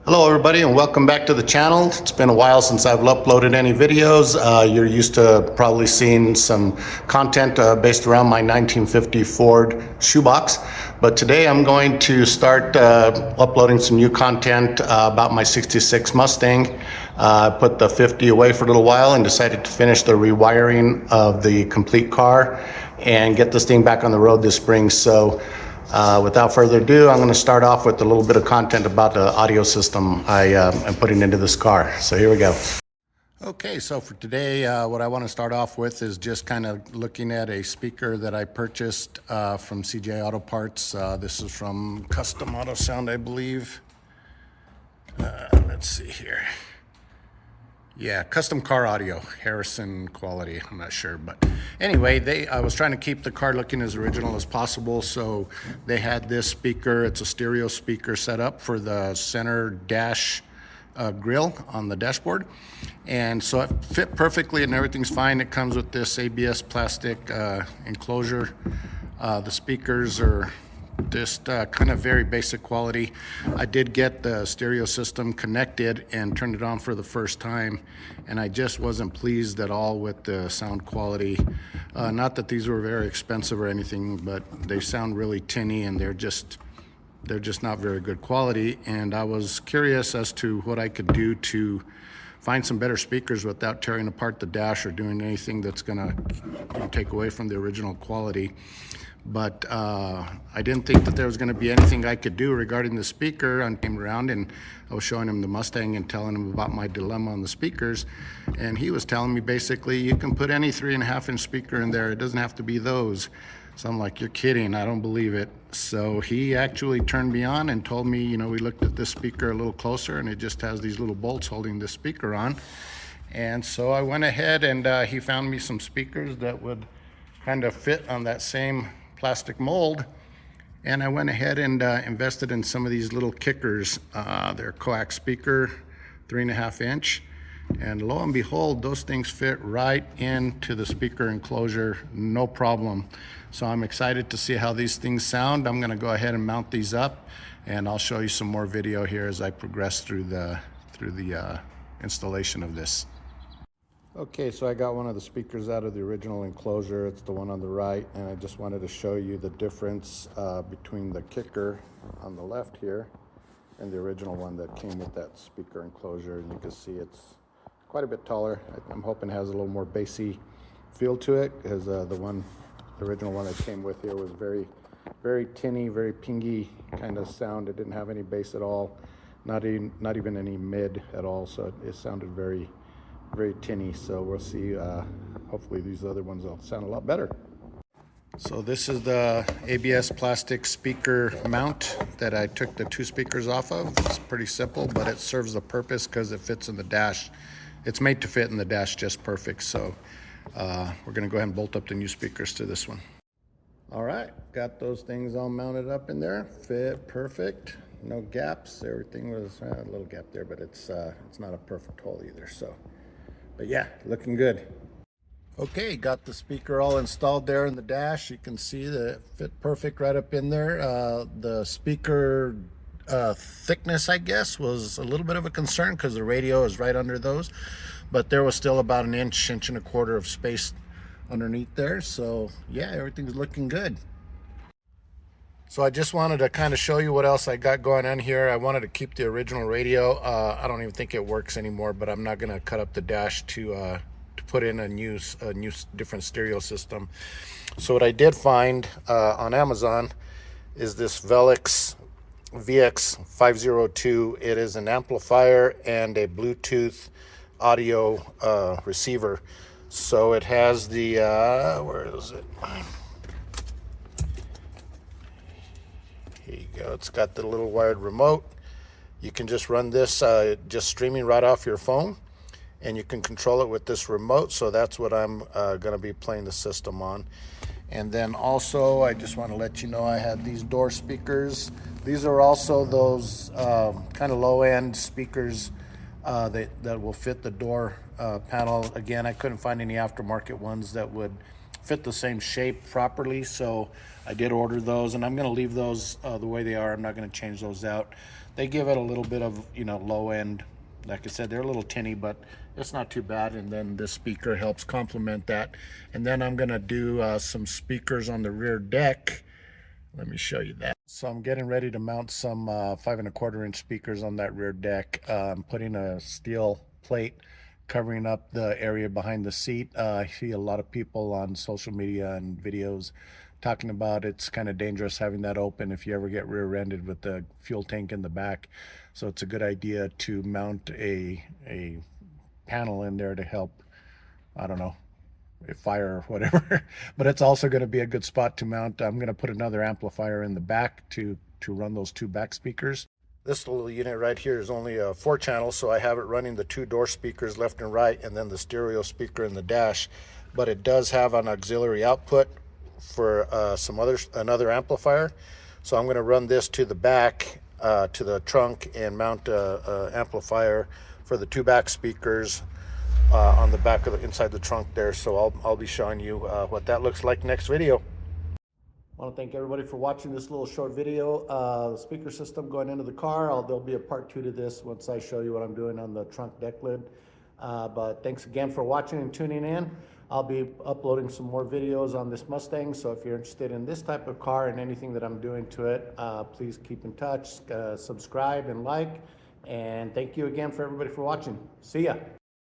Hello everybody and welcome back to the channel. It's been a while since I've uploaded any videos. You're used to probably seeing some content based around my 1950 Ford shoebox. But today I'm going to start uploading some new content about my 66 Mustang. I put the 50 away for a little while and decided to finish the rewiring of the complete car and get this thing back on the road this spring. So without further ado, I'm going to start off with a little bit of content about the audio system I am putting into this car. So here we go. Okay, so for today, what I want to start off with is just kind of looking at a speaker that I purchased from CJ Auto Parts. This is from Custom Auto Sound, I believe. Let's see here. Yeah, Custom Car Audio, Harrison quality, I'm not sure. But anyway, I was trying to keep the car looking as original as possible, so they had this speaker. It's a stereo speaker set up for the center dash grill on the dashboard. And so it fit perfectly and everything's fine. It comes with this ABS plastic enclosure. The speakers are just kind of very basic quality. I did get the stereo system connected and turned it on for the first time, and I just wasn't pleased at all with the sound quality. Not that these were very expensive or anything, but they sound really tinny and they're just not very good quality. And I was curious as to what I could do to find some better speakers without tearing apart the dash or doing anything that's gonna take away from the original quality. But I didn't think that there was going to be anything I could do regarding the speaker. I came around and I was showing him the Mustang and telling him about my dilemma on the speakers. And he was telling me basically, you can put any 3.5-inch speaker in there. It doesn't have to be those. So I'm like, you're kidding. I don't believe it. So he actually turned me on and told me, you know, we looked at this speaker a little closer and it just has these little bolts holding this speaker on. And so I went ahead and he found me some speakers that would kind of fit on that same plastic mold, and I went ahead and invested in some of these little kickers. They're coax speaker, 3.5-inch, and lo and behold, those things fit right into the speaker enclosure, no problem. So I'm excited to see how these things sound. I'm going to go ahead and mount these up, and I'll show you some more video here as I progress through the installation of this. Okay, so I got one of the speakers out of the original enclosure. It's the one on the right, and I just wanted to show you the difference between the kicker on the left here and the original one that came with that speaker enclosure. And you can see it's quite a bit taller. I'm hoping it has a little more bassy feel to it, because the original one that came with here was very, very tinny, very pingy kind of sound. It didn't have any bass at all, not even any mid at all. So it sounded very tinny. So we'll see, hopefully these other ones will sound a lot better. So this is the ABS plastic speaker mount that I took the two speakers off of. It's pretty simple, but it serves the purpose because it fits in the dash. It's made to fit in the dash just perfect. So we're gonna go ahead and bolt up the new speakers to this one. All right, got those things all mounted up in there. Fit perfect, no gaps. Everything was a little gap there, but it's not a perfect hole either. So. But yeah, looking good. Okay, got the speaker all installed there in the dash. You can see that it fit perfect right up in there. The speaker thickness, I guess, was a little bit of a concern because the radio is right under those. But there was still about an inch and a quarter of space underneath there. So yeah, everything's looking good. So I just wanted to kind of show you what else I got going on here. I wanted to keep the original radio. I don't even think it works anymore, but I'm not going to cut up the dash to put in a new different stereo system. So what I did find on Amazon is this Velix VX502. It is an amplifier and a Bluetooth audio receiver. So it has the where is it? Here you go. It's got the little wired remote. You can just run this just streaming right off your phone, and you can control it with this remote. So that's what I'm going to be playing the system on. And then also, I just want to let you know I had these door speakers. These are also those kind of low-end speakers that will fit the door panel. Again, I couldn't find any aftermarket ones that would fit the same shape properly, so I did order those, and I'm going to leave those the way they are. I'm not going to change those out. They give it a little bit of, low end. Like I said, they're a little tinny, but it's not too bad. And then this speaker helps complement that. And then I'm gonna do some speakers on the rear deck. Let me show you that. So I'm getting ready to mount some 5¼ inch speakers on that rear deck. I'm putting a steel plate covering up the area behind the seat. I see a lot of people on social media and videos talking about it's kind of dangerous having that open if you ever get rear-ended with the fuel tank in the back. So it's a good idea to mount a panel in there to help, I don't know, fire or whatever. But it's also going to be a good spot to mount. I'm going to put another amplifier in the back to run those two back speakers. This little unit right here is only a 4 channel, so I have it running the 2 door speakers left and right, and then the stereo speaker in the dash. But it does have an auxiliary output for another amplifier. So I'm going to run this to the back, to the trunk, and mount a amplifier for the 2 back speakers on the back of inside the trunk there. So I'll be showing you what that looks like next video. I want to thank everybody for watching this little short video. The speaker system going into the car. There'll be a part 2 to this once I show you what I'm doing on the trunk deck lid. But thanks again for watching and tuning in. I'll be uploading some more videos on this Mustang, so if you're interested in this type of car and anything that I'm doing to it, please keep in touch, subscribe and like, and thank you again for everybody for watching. See ya.